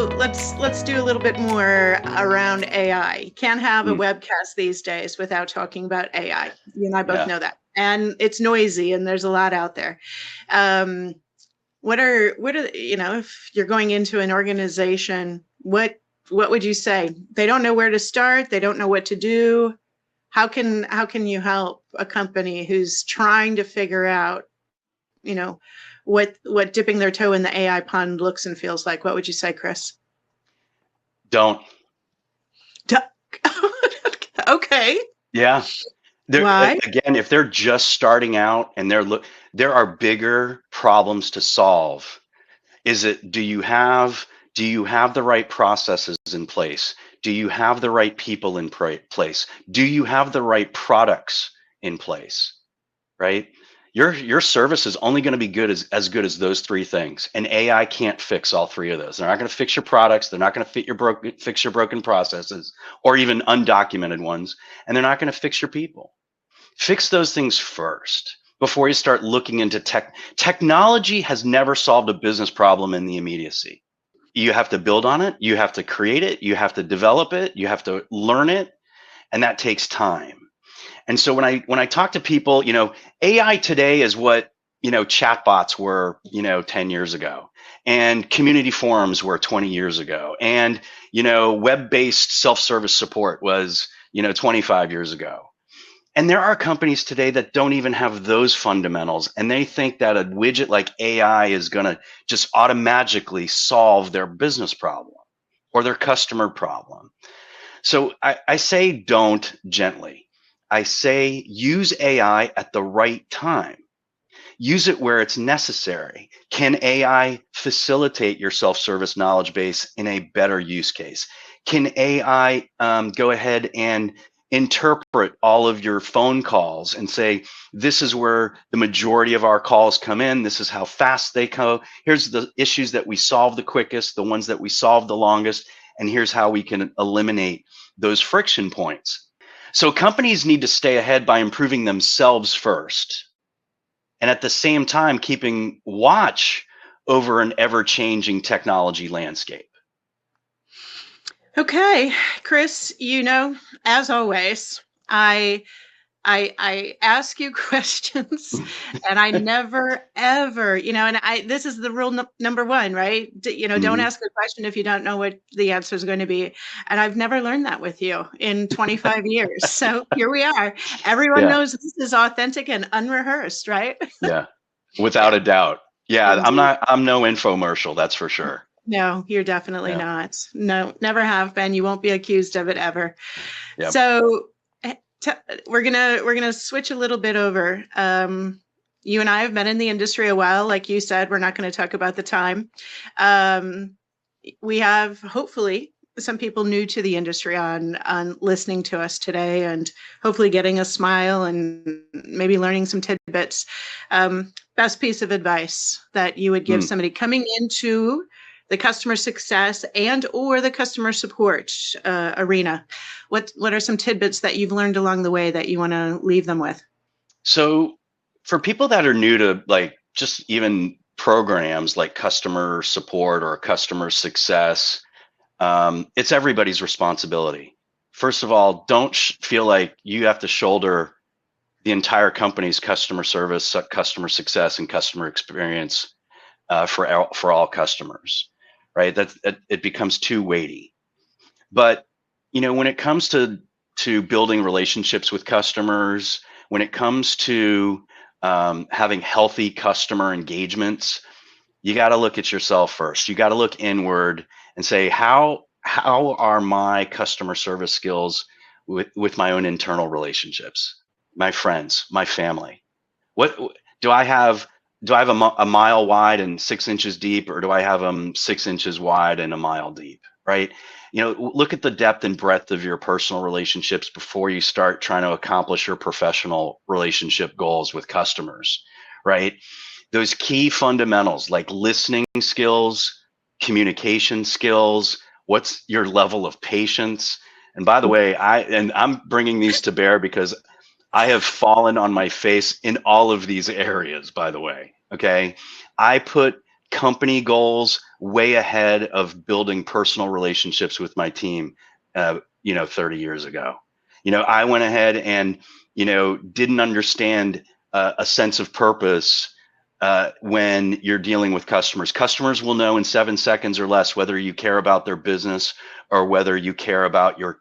So let's do a little bit more around AI. You can't have a webcast these days without talking about AI. You and I both know that, and it's noisy, and there's a lot out there. What are if you're going into an organization, what would you say? They don't know where to start. They don't know what to do. How can you help a company who's trying to figure out, what dipping their toe in the AI pond looks and feels like? What would you say, Chris? Don't. Okay. Yeah. Why? Again, if they're just starting out and there are bigger problems to solve. Do you have the right processes in place? Do you have the right people in place? Do you have the right products in place? Right? Your service is only going to be as good as those three things, and AI can't fix all three of those. They're not going to fix your products. They're not going to fix your broken processes or even undocumented ones, and they're not going to fix your people. Fix those things first before you start looking into technology. Has never solved a business problem in the immediacy. You have to build on it. You have to create it. You have to develop it. You have to learn it, and that takes time. And so when I talk to people, AI today is what, chatbots were, 10 years ago, and community forums were 20 years ago. And, web-based self-service support was, 25 years ago. And there are companies today that don't even have those fundamentals, and they think that a widget like AI is going to just automatically solve their business problem or their customer problem. So I say don't gently. I say use AI at the right time. Use it where it's necessary. Can AI facilitate your self-service knowledge base in a better use case? Can AI go ahead and interpret all of your phone calls and say, this is where the majority of our calls come in. This is how fast they go. Here's the issues that we solve the quickest, the ones that we solve the longest, and here's how we can eliminate those friction points. So companies need to stay ahead by improving themselves first, and at the same time, keeping watch over an ever-changing technology landscape. Okay, Chris, as always, I ask you questions, and I never ever, and this is the rule number one, right? Don't ask a question if you don't know what the answer is going to be. And I've never learned that with you in 25 years. So here we are. Everyone knows this is authentic and unrehearsed, right? Yeah, without a doubt. Yeah, I'm no infomercial, that's for sure. No, you're definitely not. No, never have been. You won't be accused of it ever. Yep. So we're gonna switch a little bit over. You and I have been in the industry a while. Like you said, we're not going to talk about the time. We have hopefully some people new to the industry on listening to us today, and hopefully getting a smile and maybe learning some tidbits. Best piece of advice that you would give somebody coming into the customer success and or the customer support arena? What are some tidbits that you've learned along the way that you want to leave them with? So for people that are new to just even programs like customer support or customer success, it's everybody's responsibility. First of all, don't feel like you have to shoulder the entire company's customer service, customer success, and customer experience for all customers. Right? That it becomes too weighty. But when it comes to building relationships with customers, when it comes to having healthy customer engagements, you got to look at yourself first. You got to look inward and say, how are my customer service skills with my own internal relationships, my friends, my family? What do I have? Do I have a mile wide and 6 inches deep, or do I have them 6 inches wide and a mile deep? Right? Look at the depth and breadth of your personal relationships before you start trying to accomplish your professional relationship goals with customers. Right? Those key fundamentals like listening skills, communication skills, what's your level of patience? And by the way, I'm bringing these to bear because I have fallen on my face in all of these areas, by the way. Okay. I put company goals way ahead of building personal relationships with my team, 30 years ago. I went ahead and, didn't understand a sense of purpose when you're dealing with customers. Customers will know in 7 seconds or less whether you care about their business or whether you care about your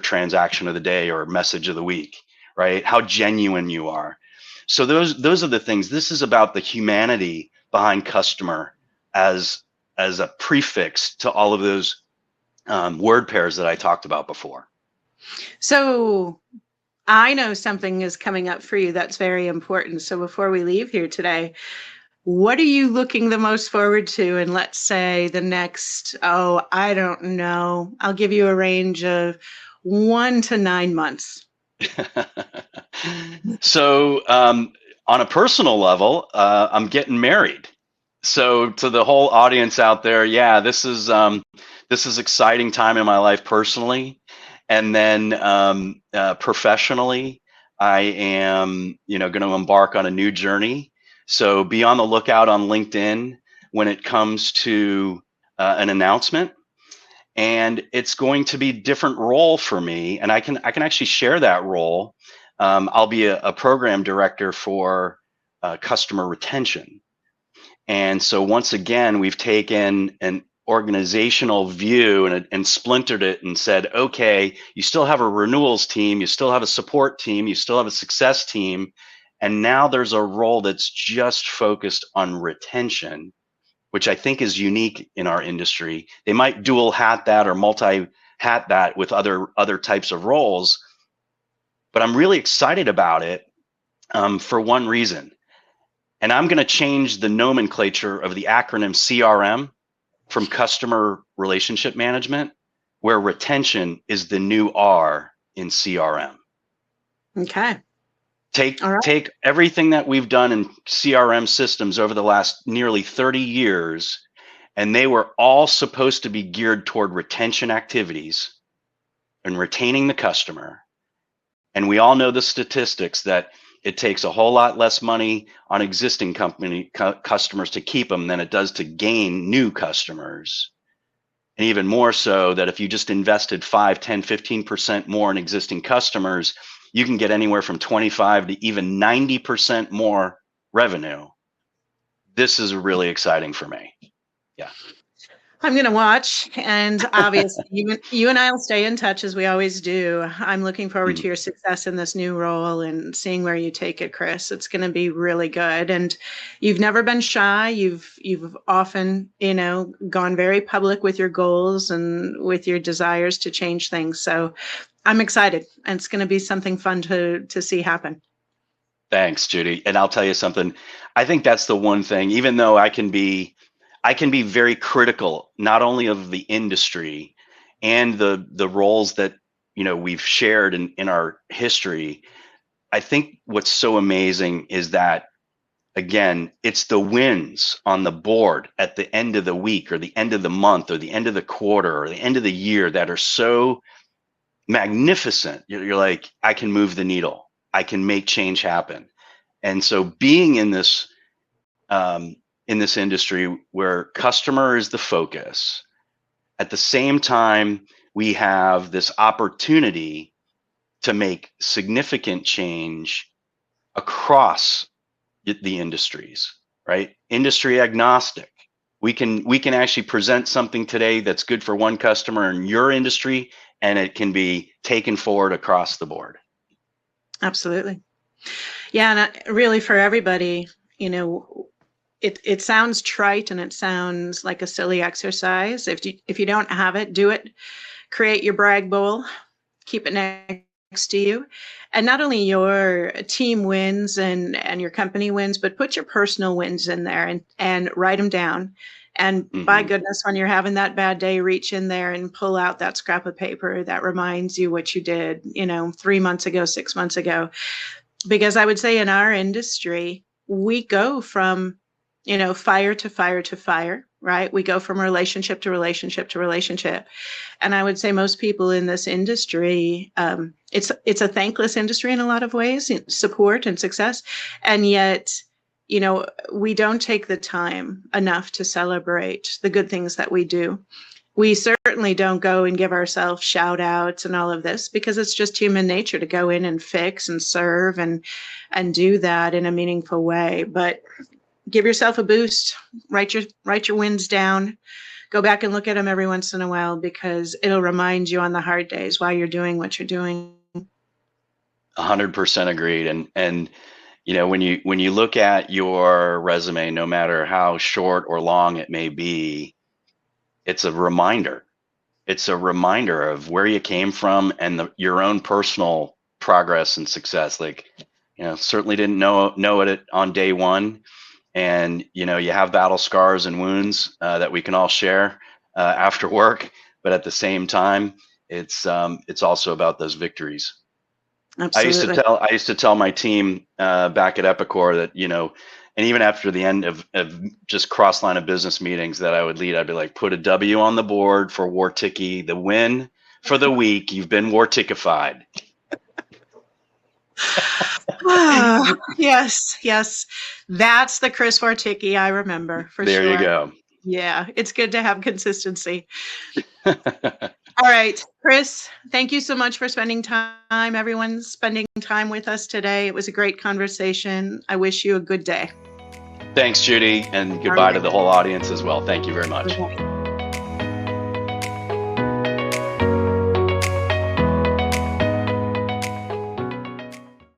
transaction of the day or message of the week, right? How genuine you are. So those are the things. This is about the humanity behind customer as a prefix to all of those word pairs that I talked about before. So I know something is coming up for you that's very important. So before we leave here today, what are you looking the most forward to in, let's say, the next, I don't know, I'll give you a range of 1 to 9 months. So on a personal level, I'm getting married. So to the whole audience out there, yeah, this is exciting time in my life personally. And then professionally, I am, going to embark on a new journey. So be on the lookout on LinkedIn when it comes to an announcement. And it's going to be a different role for me. And I can actually share that role. I'll be a program director for customer retention. And so once again, we've taken an organizational view and splintered it and said, okay, you still have a renewals team, you still have a support team, you still have a success team. And now there's a role that's just focused on retention, which I think is unique in our industry. They might dual hat that or multi hat that with other types of roles, but I'm really excited about it for one reason. And I'm going to change the nomenclature of the acronym CRM from customer relationship management, where retention is the new R in CRM. Okay. Take everything that we've done in CRM systems over the last nearly 30 years, and they were all supposed to be geared toward retention activities and retaining the customer. And we all know the statistics that it takes a whole lot less money on existing customers to keep them than it does to gain new customers. And even more so that if you just invested 5, 10, 15% more in existing customers, you can get anywhere from 25 to even 90% more revenue. This is really exciting for me. Yeah. I'm going to watch, and obviously you and I will stay in touch as we always do. I'm looking forward to your success in this new role and seeing where you take it, Chris. It's going to be really good. And you've never been shy. You've often, gone very public with your goals and with your desires to change things. So I'm excited, and it's going to be something fun to see happen. Thanks, Judy. And I'll tell you something. I think that's the one thing, even though I can be very critical, not only of the industry and the roles that, we've shared in our history. I think what's so amazing is that, again, it's the wins on the board at the end of the week or the end of the month or the end of the quarter or the end of the year that are so magnificent. You're like, I can move the needle. I can make change happen. And so being in this industry where customer is the focus, at the same time, we have this opportunity to make significant change across the industries, right? Industry agnostic. We can actually present something today that's good for one customer in your industry, and it can be taken forward across the board. Absolutely. Yeah, and really for everybody, it sounds trite and it sounds like a silly exercise. If you don't have it, do it. Create your brag bowl, keep it next to you. And not only your team wins and your company wins, but put your personal wins in there and write them down. And by goodness, when you're having that bad day, reach in there and pull out that scrap of paper that reminds you what you did, 3 months ago, 6 months ago. Because I would say in our industry, we go from, fire to fire to fire, right? We go from relationship to relationship to relationship. And I would say most people in this industry, it's a thankless industry in a lot of ways, support and success. And yet you know, we don't take the time enough to celebrate the good things that we do. We certainly don't go and give ourselves shout outs and all of this, because it's just human nature to go in and fix and serve and do that in a meaningful way. But give yourself a boost, write your wins down, go back and look at them every once in a while, because it'll remind you on the hard days why you're doing what you're doing. 100% agreed. And you know, when you look at your resume, no matter how short or long it may be, it's a reminder. It's a reminder of where you came from and your own personal progress and success. Like, you know, certainly didn't know it on day one, and you know, you have battle scars and wounds that we can all share after work. But at the same time, it's also about those victories. Absolutely. I used to tell my team back at Epicor that, you know, and even after the end of just cross line of business meetings that I would lead, I'd be like, put a W on the board for Warticki, the win for the week. You've been Wartickified. Yes. That's the Chris Warticki I remember, for sure. There you go. Yeah, it's good to have consistency. All right, Chris, thank you so much for spending time. Everyone's spending time with us today. It was a great conversation. I wish you a good day. Thanks, Judy, and goodbye to the whole audience as well. Thank you very much. Okay.